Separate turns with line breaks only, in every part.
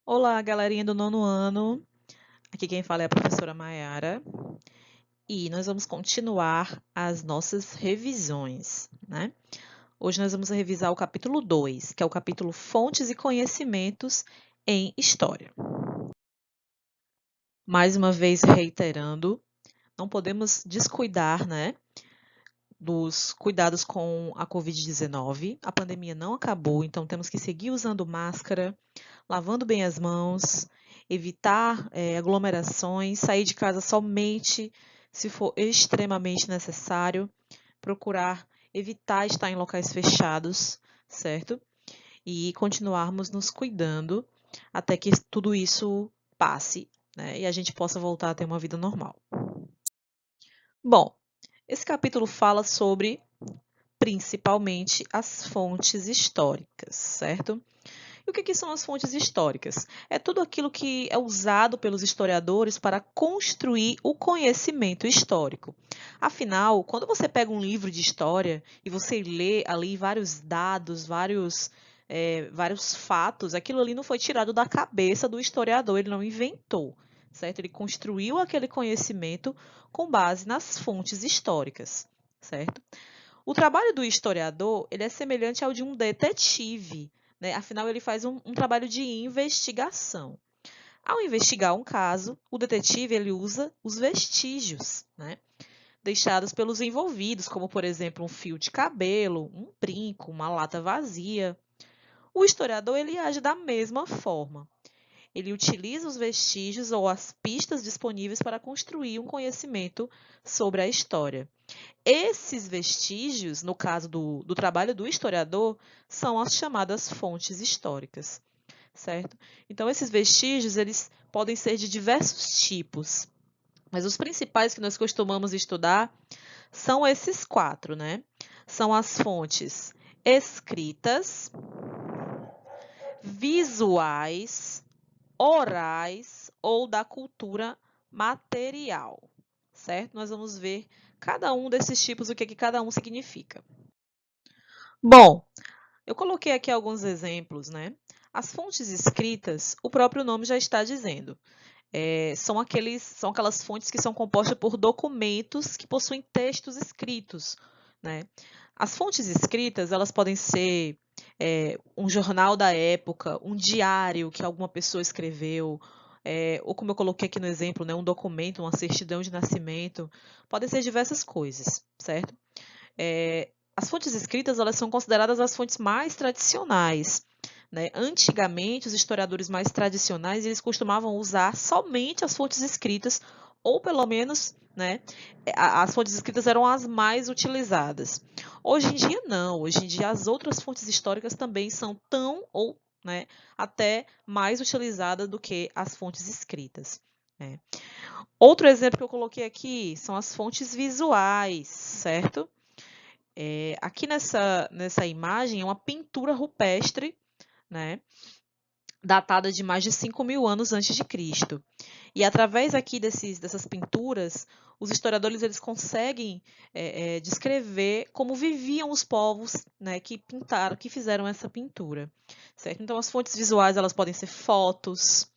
Olá, galerinha do nono ano. Aqui quem fala é a professora Maiara. E nós vamos continuar as nossas revisões, né? Hoje nós vamos revisar o capítulo 2, que é o capítulo Fontes e Conhecimentos em História. Mais uma vez reiterando, não podemos descuidar, né, dos cuidados com a Covid-19. A pandemia não acabou, então temos que seguir usando máscara, lavando bem as mãos, evitar aglomerações, sair de casa somente se for extremamente necessário, procurar evitar estar em locais fechados, certo? E continuarmos nos cuidando até que tudo isso passe, né? E a gente possa voltar a ter uma vida normal. Bom, esse capítulo fala sobre principalmente as fontes históricas, certo? E o que são as fontes históricas? É tudo aquilo que é usado pelos historiadores para construir o conhecimento histórico. Afinal, quando você pega um livro de história e você lê ali vários dados, vários fatos, aquilo ali não foi tirado da cabeça do historiador, ele não inventou, certo? Ele construiu aquele conhecimento com base nas fontes históricas, certo? O trabalho do historiador ele é semelhante ao de um detetive, né? Afinal, ele faz um trabalho de investigação. Ao investigar um caso, o detetive ele usa os vestígios, né, deixados pelos envolvidos, como, por exemplo, um fio de cabelo, um brinco, uma lata vazia. O historiador ele age da mesma forma. Ele utiliza os vestígios ou as pistas disponíveis para construir um conhecimento sobre a história. Esses vestígios, no caso do trabalho do historiador, são as chamadas fontes históricas, certo? Então, esses vestígios, eles podem ser de diversos tipos, mas os principais que nós costumamos estudar são esses quatro, né? São as fontes escritas, visuais, orais ou da cultura material, certo? Nós vamos ver cada um desses tipos, o que cada um significa. Bom, eu coloquei aqui alguns exemplos, né? As fontes escritas, o próprio nome já está dizendo. São aquelas fontes que são compostas por documentos que possuem textos escritos, né? As fontes escritas, elas podem ser um jornal da época, um diário que alguma pessoa escreveu, ou como eu coloquei aqui no exemplo, né, um documento, uma certidão de nascimento, podem ser diversas coisas, certo? As fontes escritas elas são consideradas as fontes mais tradicionais, né? Antigamente, os historiadores mais tradicionais eles costumavam usar somente as fontes escritas, ou pelo menos, né, as fontes escritas eram as mais utilizadas. Hoje em dia, não. Hoje em dia, as outras fontes históricas também são tão ou né, até mais utilizadas do que as fontes escritas. Né? Outro exemplo que eu coloquei aqui são as fontes visuais, certo? Aqui nessa imagem é uma pintura rupestre, né, datada de mais de 5.000 anos antes de Cristo. E através aqui dessas pinturas, os historiadores eles conseguem descrever como viviam os povos, né, que pintaram, que fizeram essa pintura. Certo? Então, as fontes visuais elas podem ser fotos,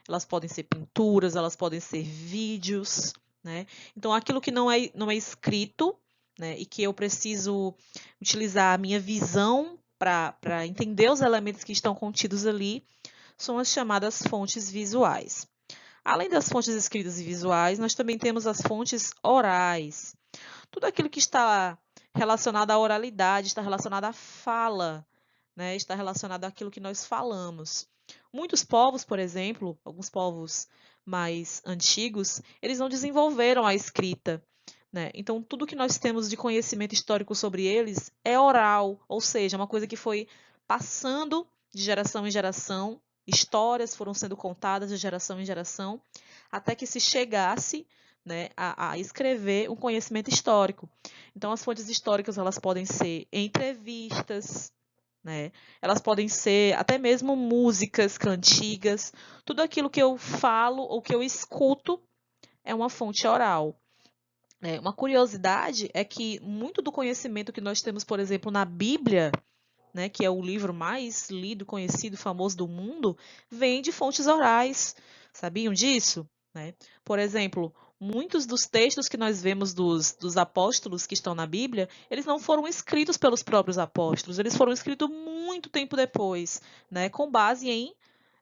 elas podem ser pinturas, elas podem ser vídeos, né? Então, aquilo que não é escrito, né, e que eu preciso utilizar a minha visão para entender os elementos que estão contidos ali, são as chamadas fontes visuais. Além das fontes escritas e visuais, nós também temos as fontes orais. Tudo aquilo que está relacionado à oralidade, está relacionado à fala, né? Está relacionado àquilo que nós falamos. Muitos povos, por exemplo, alguns povos mais antigos, eles não desenvolveram a escrita. Né? Então, tudo que nós temos de conhecimento histórico sobre eles é oral, ou seja, uma coisa que foi passando de geração em geração, histórias foram sendo contadas de geração em geração, até que se chegasse, né, a escrever um conhecimento histórico. Então, as fontes históricas elas podem ser entrevistas, né? Elas podem ser até mesmo músicas, cantigas, tudo aquilo que eu falo ou que eu escuto é uma fonte oral. Uma curiosidade é que muito do conhecimento que nós temos, por exemplo, na Bíblia, né, que é o livro mais lido, conhecido, famoso do mundo, vem de fontes orais. Sabiam disso? Né? Por exemplo, muitos dos textos que nós vemos dos apóstolos que estão na Bíblia, eles não foram escritos pelos próprios apóstolos, eles foram escritos muito tempo depois, né, com base em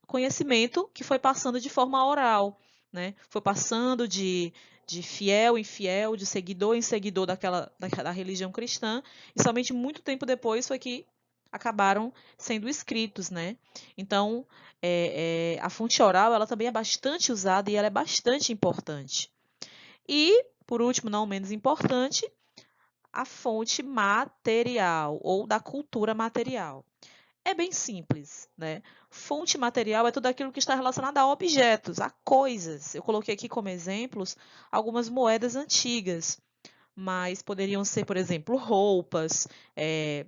conhecimento que foi passando de forma oral, né? Foi passando de fiel em fiel, de seguidor em seguidor da religião cristã, e somente muito tempo depois foi que acabaram sendo escritos, né? Então, a fonte oral, ela também é bastante usada e ela é bastante importante. E, por último, não menos importante, a fonte material ou da cultura material. É bem simples, né? Fonte material é tudo aquilo que está relacionado a objetos, a coisas. Eu coloquei aqui como exemplos algumas moedas antigas, mas poderiam ser, por exemplo, roupas,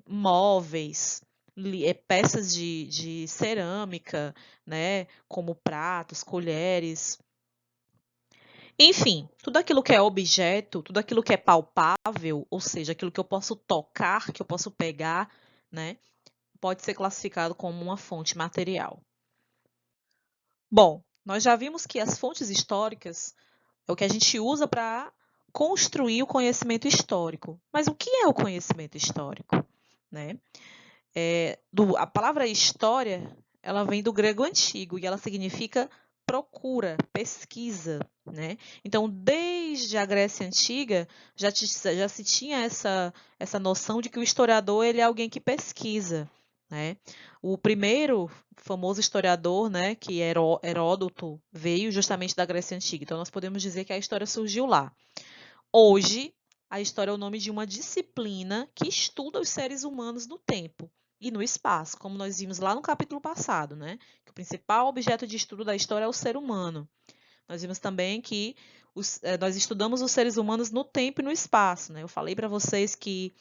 móveis, peças de cerâmica, né? Como pratos, colheres. Enfim, tudo aquilo que é objeto, tudo aquilo que é palpável, ou seja, aquilo que eu posso tocar, que eu posso pegar, né? Pode ser classificado como uma fonte material. Bom, nós já vimos que as fontes históricas é o que a gente usa para construir o conhecimento histórico. Mas o que é o conhecimento histórico? Né? A palavra história, ela vem do grego antigo e ela significa procura, pesquisa, né? Então, desde a Grécia Antiga, já se tinha essa noção de que o historiador ele é alguém que pesquisa, né? O primeiro famoso historiador, né, que é Heródoto, veio justamente da Grécia Antiga. Então, nós podemos dizer que a história surgiu lá. Hoje, a história é o nome de uma disciplina que estuda os seres humanos no tempo e no espaço, como nós vimos lá no capítulo passado, né? Que o principal objeto de estudo da história é o ser humano. Nós vimos também que nós estudamos os seres humanos no tempo e no espaço, né? Eu falei para vocês que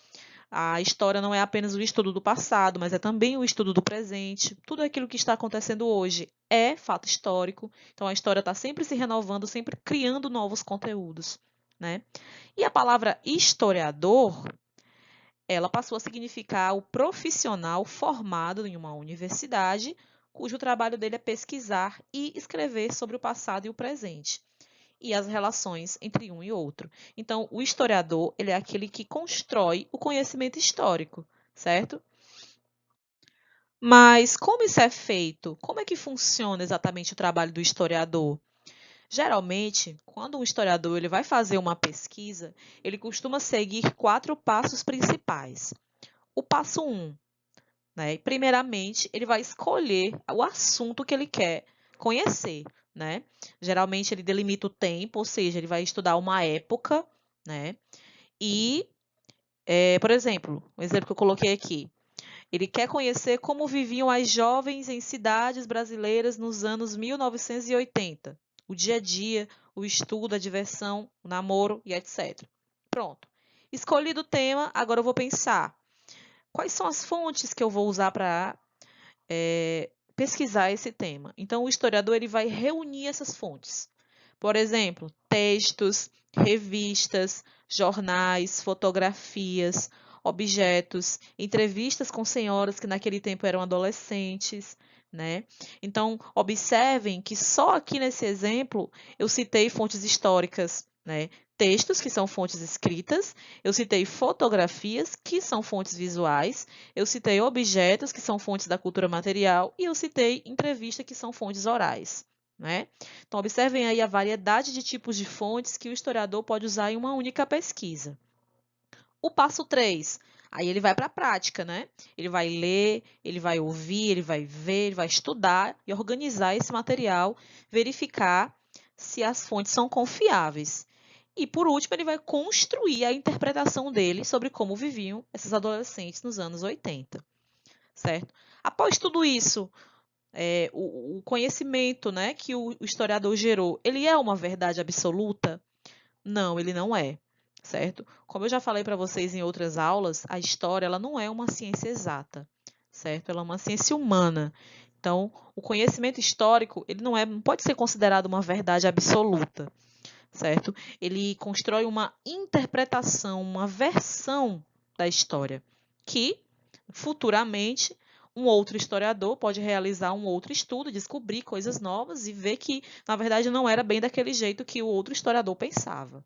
a história não é apenas o estudo do passado, mas é também o estudo do presente. Tudo aquilo que está acontecendo hoje é fato histórico. Então a história está sempre se renovando, sempre criando novos conteúdos, né? E a palavra historiador, ela passou a significar o profissional formado em uma universidade, cujo trabalho dele é pesquisar e escrever sobre o passado e o presente, e as relações entre um e outro. Então, o historiador, ele é aquele que constrói o conhecimento histórico, certo? Mas como isso é feito? Como é que funciona exatamente o trabalho do historiador? Geralmente, quando um historiador ele vai fazer uma pesquisa, ele costuma seguir 4 passos principais. O passo 1, né? Primeiramente, ele vai escolher o assunto que ele quer conhecer, né? Geralmente ele delimita o tempo, ou seja, ele vai estudar uma época, né? E, por exemplo, um exemplo que eu coloquei aqui, ele quer conhecer como viviam as jovens em cidades brasileiras nos anos 1980. O dia a dia, o estudo, a diversão, o namoro e etc. Pronto. Escolhido o tema, agora eu vou pensar quais são as fontes que eu vou usar para pesquisar esse tema. Então, o historiador ele vai reunir essas fontes. Por exemplo, textos, revistas, jornais, fotografias, objetos, entrevistas com senhoras que naquele tempo eram adolescentes, né? Então, observem que só aqui nesse exemplo eu citei fontes históricas, né? Textos, que são fontes escritas, eu citei fotografias, que são fontes visuais, eu citei objetos, que são fontes da cultura material, e eu citei entrevista, que são fontes orais. Né? Então, observem aí a variedade de tipos de fontes que o historiador pode usar em uma única pesquisa. O passo 3, aí ele vai para a prática, né? Ele vai ler, ele vai ouvir, ele vai ver, ele vai estudar e organizar esse material, verificar se as fontes são confiáveis. E, por último, ele vai construir a interpretação dele sobre como viviam esses adolescentes nos anos 80, certo? Após tudo isso, o conhecimento, né, que o historiador gerou, ele é uma verdade absoluta? Não, ele não é, certo? Como eu já falei para vocês em outras aulas, a história ela não é uma ciência exata, certo? Ela é uma ciência humana. Então, o conhecimento histórico ele não pode ser considerado uma verdade absoluta, certo? Ele constrói uma interpretação, uma versão da história que Futuramente, um outro historiador pode realizar um outro estudo, descobrir coisas novas e ver que, na verdade, não era bem daquele jeito que o outro historiador pensava.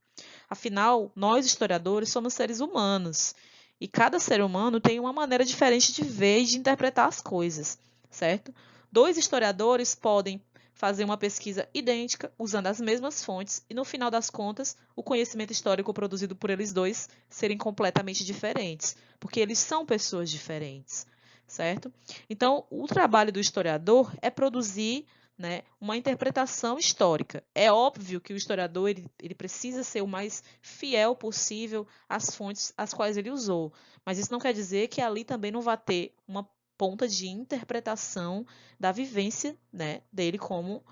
Afinal, nós historiadores somos seres humanos e cada ser humano tem uma maneira diferente de ver e de interpretar as coisas, certo? Dois historiadores podem fazer uma pesquisa idêntica usando as mesmas fontes e, no final das contas, o conhecimento histórico produzido por eles dois serem completamente diferentes, porque eles são pessoas diferentes, certo? Então, o trabalho do historiador é produzir, né, uma interpretação histórica. É óbvio que o historiador ele precisa ser o mais fiel possível às fontes às quais ele usou, mas isso não quer dizer que ali também não vá ter uma ponta de interpretação da vivência, né, dele como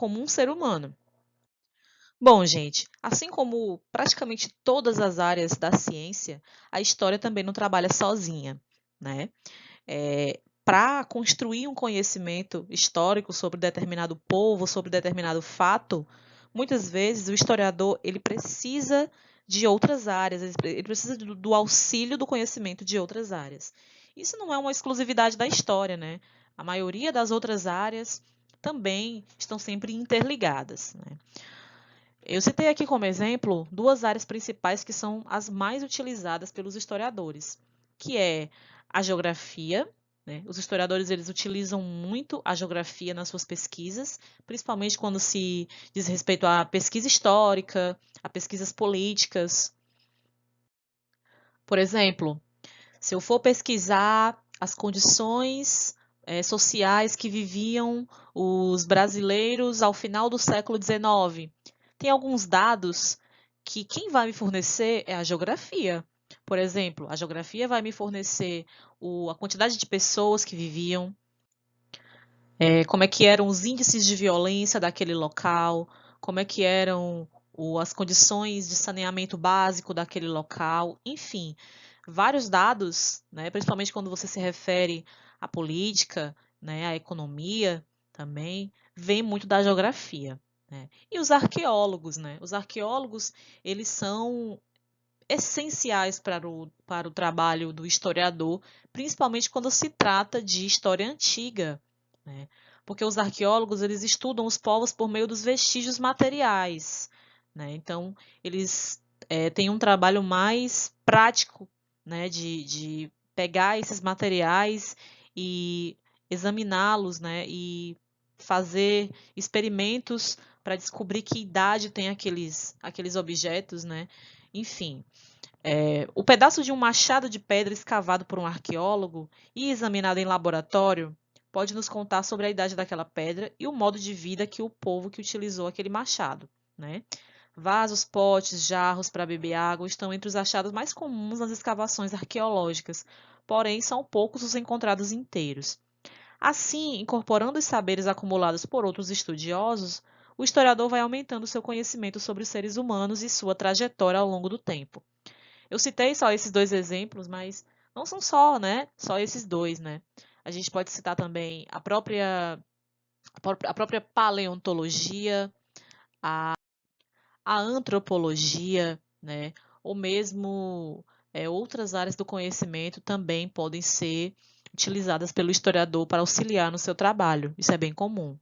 um ser humano. Bom, gente, assim como praticamente todas as áreas da ciência, a história também não trabalha sozinha, né? Para construir um conhecimento histórico sobre determinado povo, sobre determinado fato, muitas vezes o historiador ele precisa de outras áreas, ele precisa do auxílio do conhecimento de outras áreas. Isso não é uma exclusividade da história, né? A maioria das outras áreas também estão sempre interligadas, né? Eu citei aqui como exemplo duas áreas principais que são as mais utilizadas pelos historiadores, que é a geografia, né? Os historiadores eles utilizam muito a geografia nas suas pesquisas, principalmente quando se diz respeito à pesquisa histórica, a pesquisas políticas. Por exemplo, se eu for pesquisar as condições sociais que viviam os brasileiros ao final do século XIX, tem alguns dados que quem vai me fornecer é a geografia. Por exemplo, a geografia vai me fornecer a quantidade de pessoas que viviam, como é que eram os índices de violência daquele local, como é que eram as condições de saneamento básico daquele local, enfim, vários dados, né, principalmente quando você se refere à política, né, à economia também, vem muito da geografia. Né? E os arqueólogos, né? Os arqueólogos, eles são essenciais para o trabalho do historiador, principalmente quando se trata de história antiga, né? Porque os arqueólogos eles estudam os povos por meio dos vestígios materiais, né? Então eles têm um trabalho mais prático, né? De pegar esses materiais e examiná-los, né? E fazer experimentos para descobrir que idade tem aqueles objetos, né? Enfim, o pedaço de um machado de pedra escavado por um arqueólogo e examinado em laboratório pode nos contar sobre a idade daquela pedra e o modo de vida que o povo que utilizou aquele machado, né? Vasos, potes, jarros para beber água estão entre os achados mais comuns nas escavações arqueológicas, porém são poucos os encontrados inteiros. Assim, incorporando os saberes acumulados por outros estudiosos, o historiador vai aumentando seu conhecimento sobre os seres humanos e sua trajetória ao longo do tempo. Eu citei só esses dois exemplos, mas não são só, né? Só esses dois, né? A gente pode citar também a própria paleontologia, a antropologia, né? Ou mesmo outras áreas do conhecimento também podem ser utilizadas pelo historiador para auxiliar no seu trabalho. Isso é bem comum.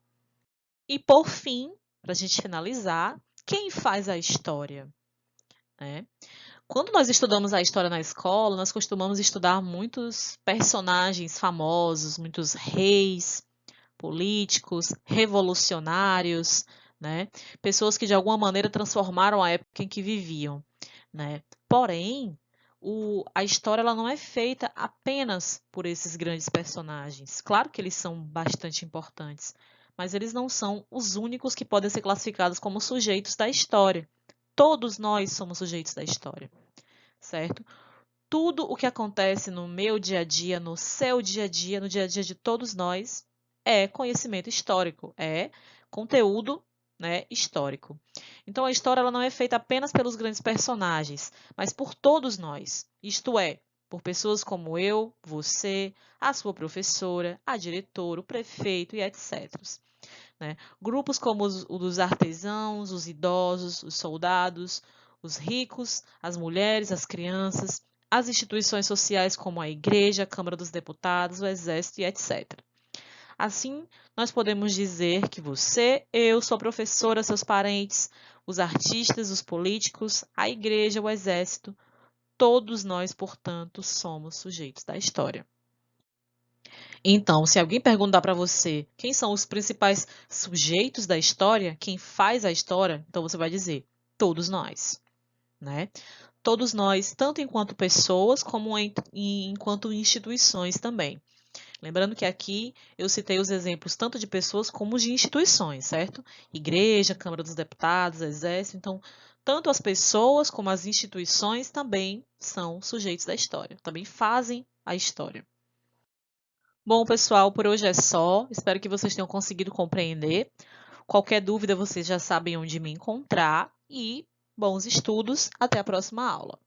E por fim, para a gente finalizar, quem faz a história? Né? Quando nós estudamos a história na escola, nós costumamos estudar muitos personagens famosos, muitos reis, políticos, revolucionários, né? Pessoas que de alguma maneira transformaram a época em que viviam, né? Porém, a história ela não é feita apenas por esses grandes personagens. Claro que eles são bastante importantes, mas eles não são os únicos que podem ser classificados como sujeitos da história. Todos nós somos sujeitos da história, certo? Tudo o que acontece no meu dia a dia, no seu dia a dia, no dia a dia de todos nós, é conhecimento histórico, é conteúdo, né, histórico. Então a história ela não é feita apenas pelos grandes personagens, mas por todos nós. Isto é, por pessoas como eu, você, a sua professora, a diretora, o prefeito e etc. Né? Grupos como o dos artesãos, os idosos, os soldados, os ricos, as mulheres, as crianças, as instituições sociais como a Igreja, a Câmara dos Deputados, o Exército e etc. Assim, nós podemos dizer que você, eu, sua professora, seus parentes, os artistas, os políticos, a Igreja, o Exército, todos nós, portanto, somos sujeitos da história. Então, se alguém perguntar para você quem são os principais sujeitos da história, quem faz a história, então você vai dizer todos nós, né? Todos nós, tanto enquanto pessoas como enquanto instituições também. Lembrando que aqui eu citei os exemplos tanto de pessoas como de instituições, certo? Igreja, Câmara dos Deputados, Exército. Então, tanto as pessoas como as instituições também são sujeitos da história, também fazem a história. Bom, pessoal, por hoje é só. Espero que vocês tenham conseguido compreender. Qualquer dúvida, vocês já sabem onde me encontrar. E bons estudos. Até a próxima aula.